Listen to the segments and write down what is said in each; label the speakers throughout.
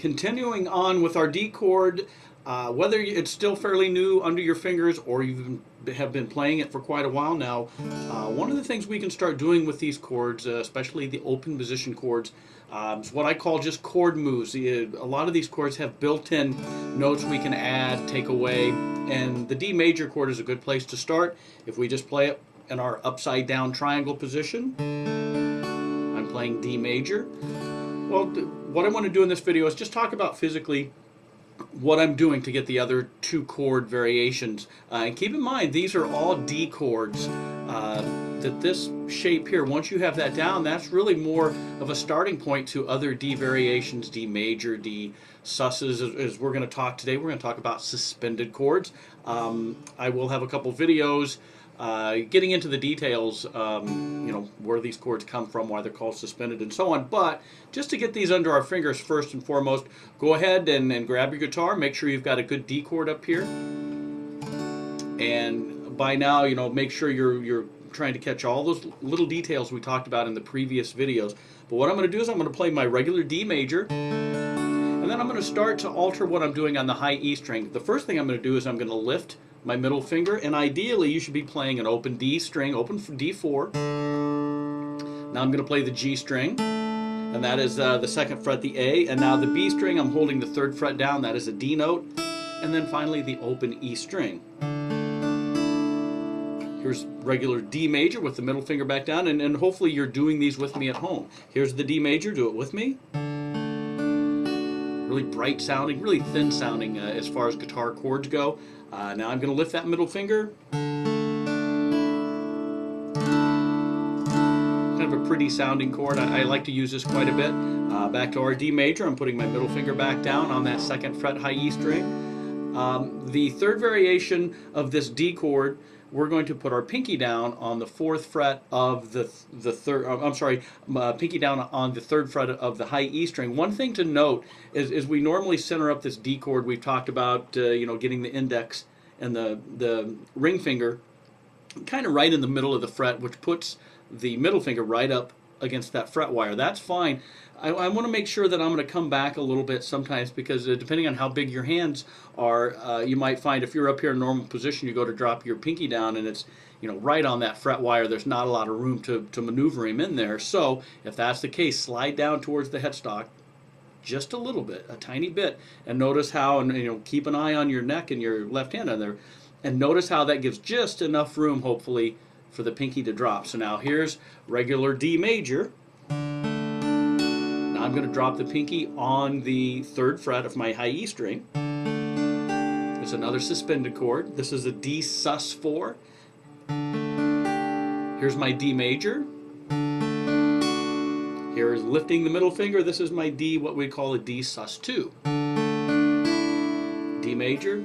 Speaker 1: Continuing on with our D chord, whether it's still fairly new under your fingers or you have been playing it for quite a while now, one of the things we can start doing with these chords, especially the open position chords, is what I call just chord moves. A lot of these chords have built-in notes we can add, take away, and the D major chord is a good place to start. If we just play it in our upside down triangle position, I'm playing D major. Well, what I want to do in this video is just talk about physically what I'm doing to get the other two chord variations. And keep in mind, these are all D chords. That this shape here, once you have that down, that's really more of a starting point to other D variations, D major, D sus's, as we're going to talk today. We're going to talk about suspended chords. I will have a couple videos getting into the details, where these chords come from, why they're called suspended, and so on. But just to get these under our fingers first and foremost, go ahead and grab your guitar. Make sure you've got a good D chord up here. And by now, make sure you're trying to catch all those little details we talked about in the previous videos. But what I'm going to do is I'm going to play my regular D major, and then I'm going to start to alter what I'm doing on the high E string. The first thing I'm going to do is I'm going to lift my middle finger, and ideally you should be playing an open D string, open D4. Now I'm going to play the G string, and that is the second fret, the A, and now the B string, I'm holding the third fret down, that is a D note, and then finally the open E string. Here's regular D major with the middle finger back down, and hopefully you're doing these with me at home. Here's the D major, do it with me. Really bright sounding, really thin sounding as far as guitar chords go. Now I'm going to lift that middle finger. Kind of a pretty sounding chord. I like to use this quite a bit. Back to our D major, I'm putting my middle finger back down on that second fret high E string. The third variation of this D chord, we're going to put our pinky down on the fourth fret of the third. Pinky down on the third fret of the high E string. One thing to note is we normally center up this D chord. We've talked about getting the index and the ring finger kind of right in the middle of the fret, which puts the middle finger right up against that fret wire. That's fine. I want to make sure that I'm going to come back a little bit sometimes, because depending on how big your hands are, you might find if you're up here in normal position, you go to drop your pinky down and it's right on that fret wire. There's not a lot of room to maneuver him in there. So if that's the case, slide down towards the headstock just a little bit, a tiny bit, and notice how, and keep an eye on your neck and your left hand on there, and notice how that gives just enough room, hopefully, for the pinky to drop. So now here's regular D major. Now I'm going to drop the pinky on the third fret of my high E string. It's another suspended chord. This is a D sus4. Here's my D major. Here's lifting the middle finger. This is my D, what we call a D sus2. D major.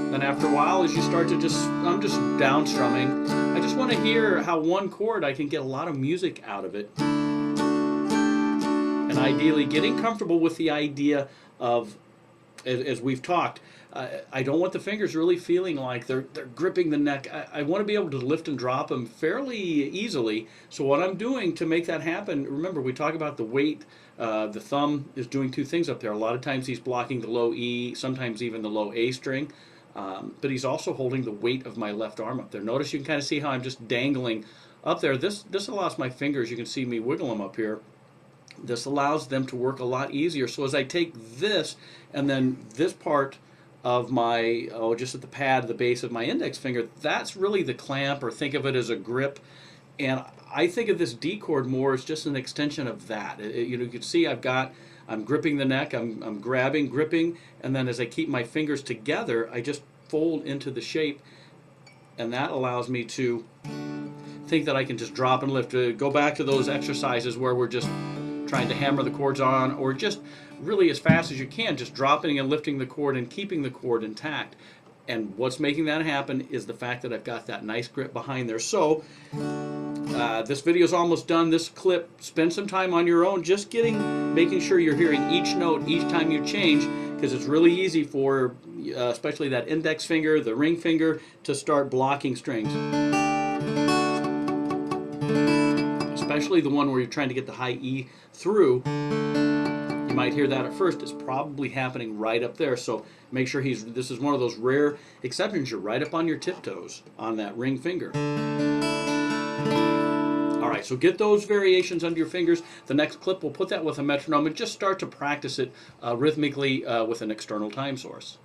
Speaker 1: Then after a while, as you start to I'm just down strumming. I just want to hear how one chord I can get a lot of music out of it. And ideally getting comfortable with the idea of, as we've talked, I don't want the fingers really feeling like they're gripping the neck. I want to be able to lift and drop them fairly easily. So what I'm doing to make that happen, remember we talk about the weight. The thumb is doing two things up there. A lot of times he's blocking the low E, sometimes even the low A string. But he's also holding the weight of my left arm up there. Notice you can kind of see how I'm just dangling up there. This allows my fingers, you can see me wiggle them up here. This allows them to work a lot easier. So as I take this and then this part of my, just at the pad, the base of my index finger, that's really the clamp, or think of it as a grip. And I think of this D chord more as just an extension of that. You can see I'm gripping the neck, I'm grabbing, gripping, and then as I keep my fingers together, I just fold into the shape, and that allows me to think that I can just drop and lift. Go back to those exercises where we're just trying to hammer the chords on, or just really as fast as you can, just dropping and lifting the chord and keeping the chord intact. And what's making that happen is the fact that I've got that nice grip behind there. So this video is almost done. This clip, spend some time on your own, just making sure you're hearing each note each time you change, because it's really easy for especially that index finger, the ring finger, to start blocking strings. especially the one where you're trying to get the high E through. You might hear that at first. It's probably happening right up there. So make sure this is one of those rare exceptions. You're right up on your tiptoes on that ring finger. All right, so get those variations under your fingers. The next clip, we'll put that with a metronome and just start to practice it rhythmically with an external time source.